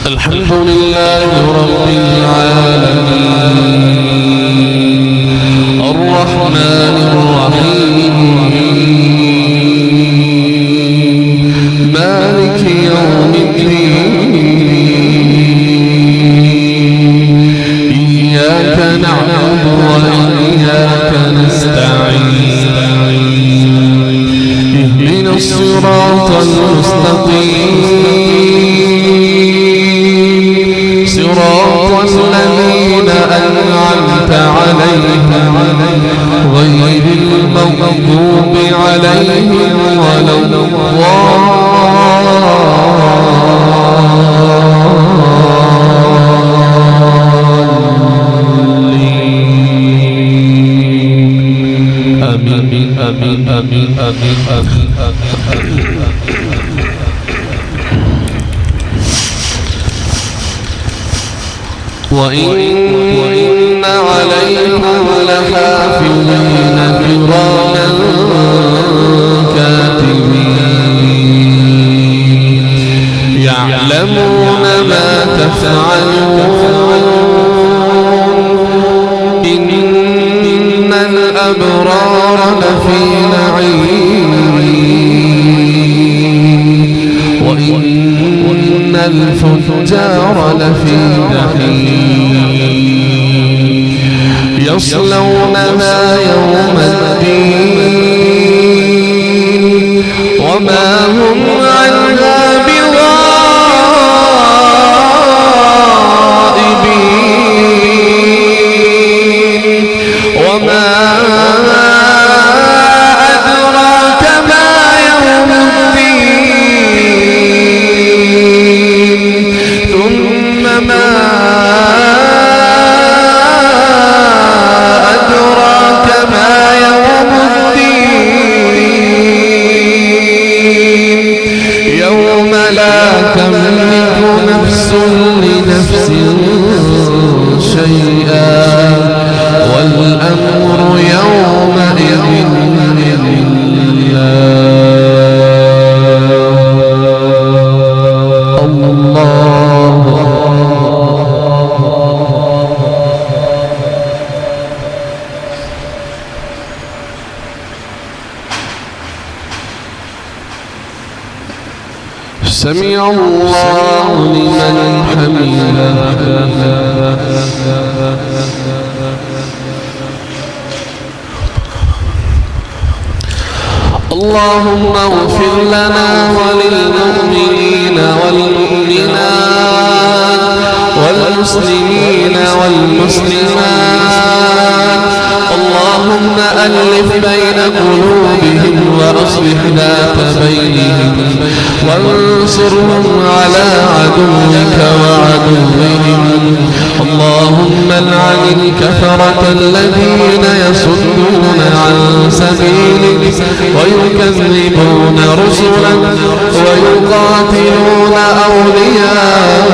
الحمد لله رب العالمين الرحمن الرحيم مالك يوم الدين إياك نعبد وإياك نستعين اهدنا الصراط المستقيم صراط الذين أنعمت عليهم غير المغضوب عليهم ولا الضالين آمين آمين آمين آمين آمين وإن عليكم لحافظين كراما كاتبين يعلمون ما تفعلون إن الأبرار لفي نعيم وإن الفجار لفي جحيم يصلونها يوم الدين وما هم عنها بغائبين وما أدراك ما يوم الدين ثم ما أدراك ما يوم الدين يوم لا تملك نفس لنفس شيئا والأمر يومئذ لله سمع الله لمن حمده اللهم اغفر لنا وللمؤمنين والمؤمنات والمسلمين والمسلمات اللهم ألف بين قلوبهم وأصلح ذات بينهم وانصرهم على عدوك وعدوهم اللهم العن الكفرة الذين يصدون عن سبيلك ويكذبون رسلك ويقاتلون أولياءك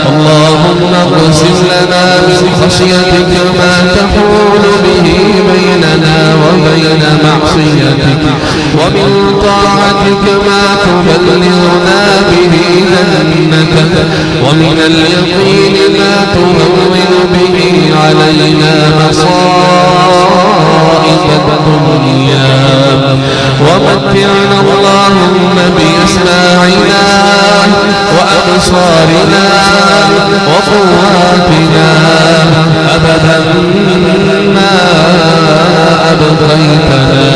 اللهم اقسم لنا من خشيتك ما تحول به بيننا وبين معصيتك ومن طاعتك ما تبلغنا به جنتك ومن اليقين ما تهون به علينا مصائب الدنيا ومتعنا اللهم بأسماعنا وأبصارنا وقواتنا أبدا ما أبقيتنا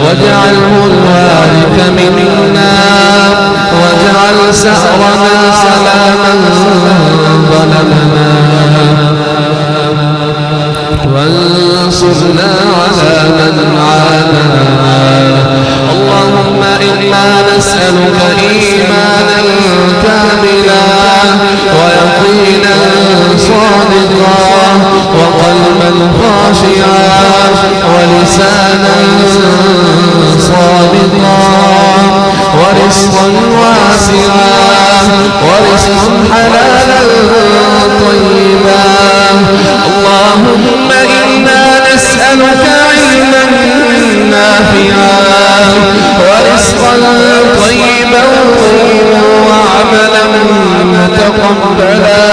واجعله الوارث منا واجعل سأرنا على من ظلمنا وانصرنا على من عادانا اللهم إنا نسألك إيمانا كاملا ويقينا صادقا وقلبا خاشعا ولسانا صادقا ورزقا واسعا ورزقا حلالا طيبا نسألك علما نافعا ورزقا طيبا وعملا متقبلا.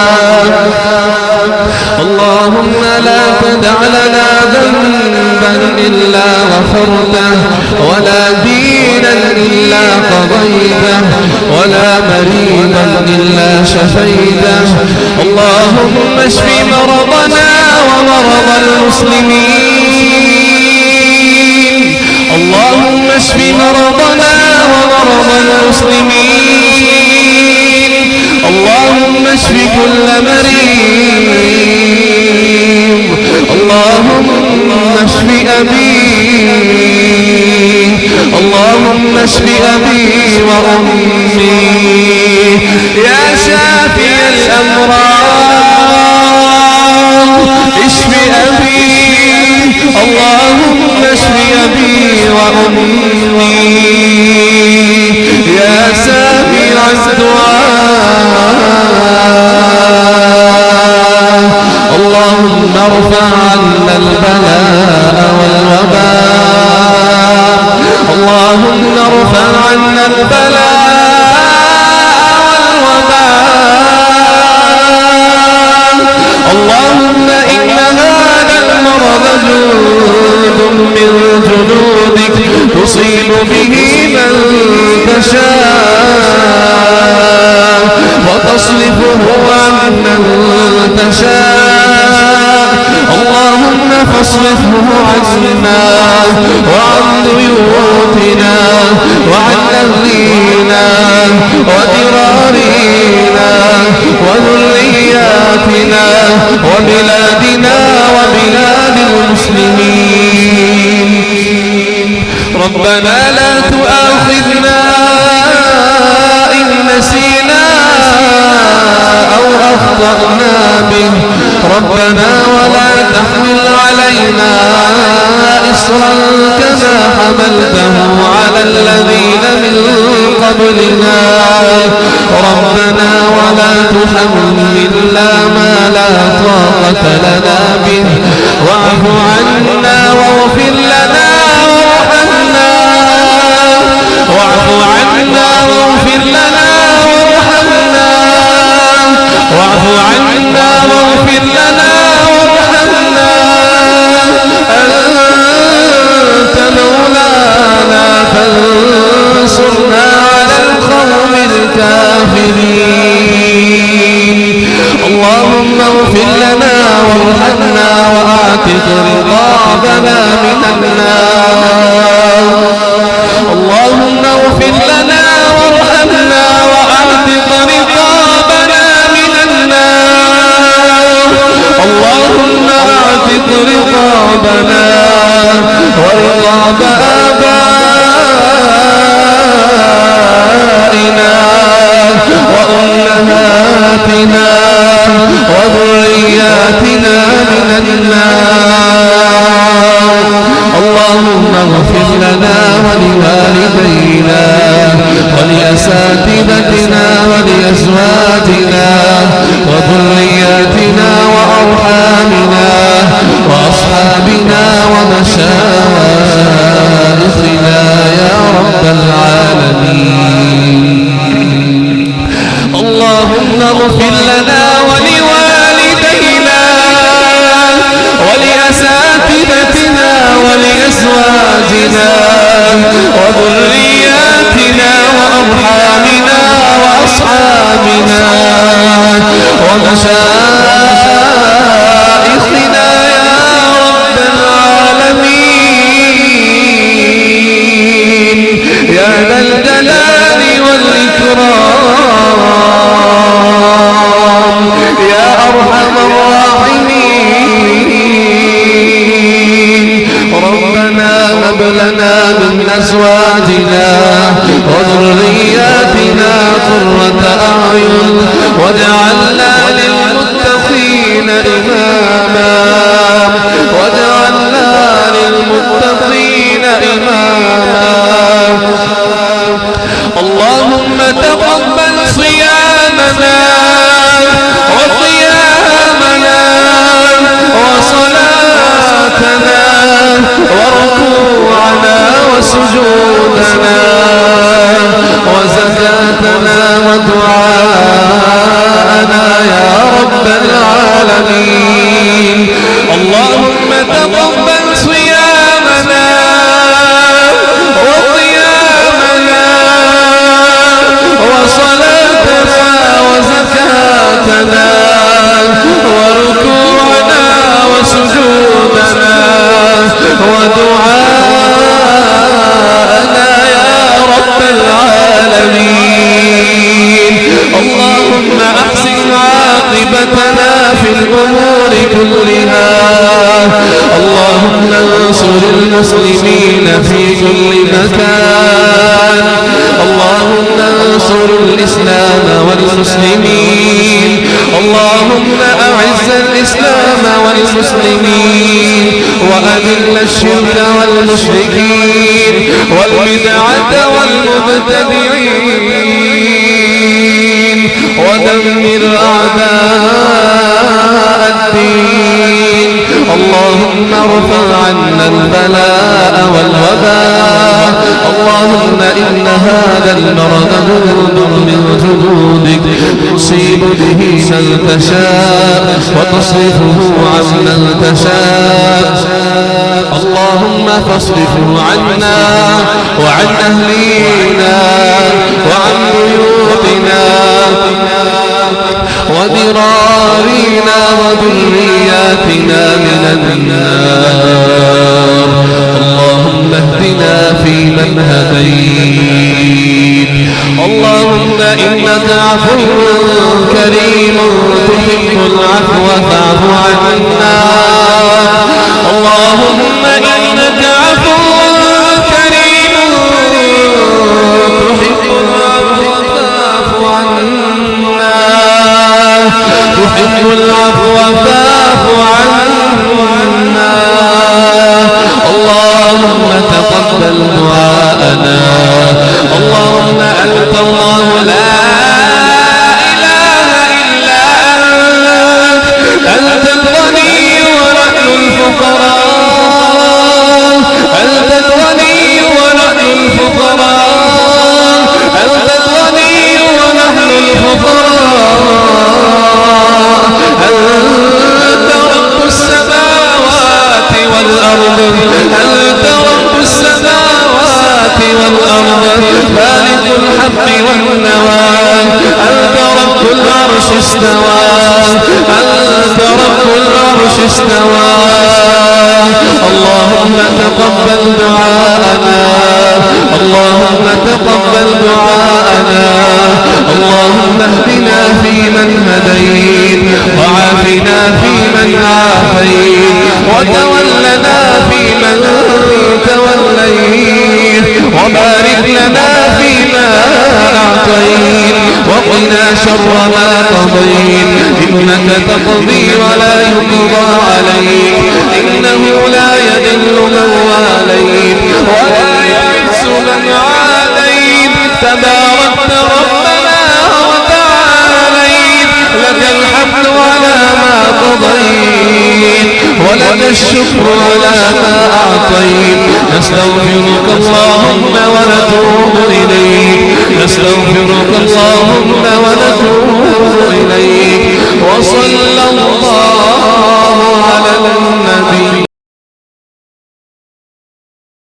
اللهم لا تدع لنا ذنبا إلا غفرته ولا دينا إلا قضيته ولا مريضا إلا شفيته. اللهم اشف مرضنا ومرضى المسلمين. اللهم اشف مرضنا ومرضى المسلمين. اللهم اشف كل مريض. اللهم اشف أبي. اللهم اشف أبي وأمي يا شافي الأمراض اشف أبي. اللهم اشف أبي وأمي يا سامع الدعاء. اللهم ارفع عنا البلاء والوباء. اللهم ارفع عنا البلاء والوباء. اللهم إن هذا المرض جند من جنودك تصيب به من تشاء وتصرفه عمن تشاء. اللهم فاصرفه عنا وعن بيوتنا وعن أهلينا وذرارينا وذرياتنا وبلادنا وبلاد المسلمين. ربنا لا تؤاخذنا إن نسينا أو أخطأنا به. ربنا ولا تحمل علينا إصرا كما حملته على الذين من قبلنا. ربنا ولا تحملنا ما لا طاقة لنا به. واعف عنا واغفر لنا وارحمنا. واعف عنا واغفر لنا وارحمنا. واعف عنا واغفر لنا وارحمنا. أنت مولانا فانصرنا على القوم الكافرين. اللهم اغفر لنا وارحمنا وأعتق رقابنا من النار. اللهم اغفر لنا وارحمنا وأعتق رقابنا من النار. اللهم اعتق رقابنا ورقاب آبائنا وأمهاتنا وذرياتنا من النار. اللهم اغفر لنا ولوالدينا ولأساتذتنا ولأزواجنا وذرياتنا وأرحامنا وأصحابنا ومشايخنا يا رب العالمين. اللهم اغفر لنا ولوالدينا ولأساتذتنا ولأزواجنا وذرياتنا وأرحامنا وأصحابنا ومشايخنا يا رب العالمين يا ذا الجلال والإكرام يا أرحم الراحمين. ربنا هب لنا من أزواجنا وذرياتنا قرة أعين واجعلنا للمتقين إماما. واجعلنا للمتقين إماما. اللهم تقبل صيامنا وقيامنا وصلاتنا يا رب العالمين. اللهم تقبل صيامنا وقيامنا وصلاتنا وزكاتنا وركوعنا وسجودنا ودعاءنا يا رب العالمين. اللهم أحسن عاقبتنا في الأمور كلها. اللهم انصر المسلمين في كل مكان. اللهم انصر الإسلام والمسلمين. اللهم أعز الإسلام والمسلمين وأذل الشرك والمشركين والبدعة والمبتدعين ودمر أعداء الدين. اللهم ارفع عنا البلاء والوباء. اللهم إن هذا المرض جند من جنودك تصيب به من تشاء وتصرفه عمن تشاء. اللهم فاصرفه عنا وعن أهلينا وعن بيوتنا وذرارينا وذرياتنا من النار. اللهم اهدنا فيمن هديت. اللهم إنك عفو كريم تحب العفو فاعف عنا. اللهم إنك عفو كريم تحب العفو فاعف عنا. تحب العفو فاعف عنا. اللهم تقبل دعاءنا. اللهم أنت الله لا إله إلا أنت. أنت الغني ونحن الفقراء. أنت الغني ونحن الفقراء. أنت الغني ونحن الفقراء. أنت رب السماوات والأرض. أنت رب السماوات والأرض مالك الحق والنوى. أنت رب العرش استوى. أنت رب العرش استوى. اللهم تقبل دعاءنا. اللهم تقبل دعاءنا. اللهم اهدنا فيمن هديت وعافنا فيمن عافيت وتولنا فيمن توليت وبارك لنا فيما أعطيت وقنا شر ما قضيت. إنك تقضي ولا يقضى عليك. إنه لا يذل من واليت ولا يعز من عاديت. تباركت ربنا وتعاليت. لك الحمد على ما قضيت ولك الشكر على ما أعطيت. نستغفرك اللهم ونتوب إليك. نستغفرك اللهم ونتوب إليك. وصل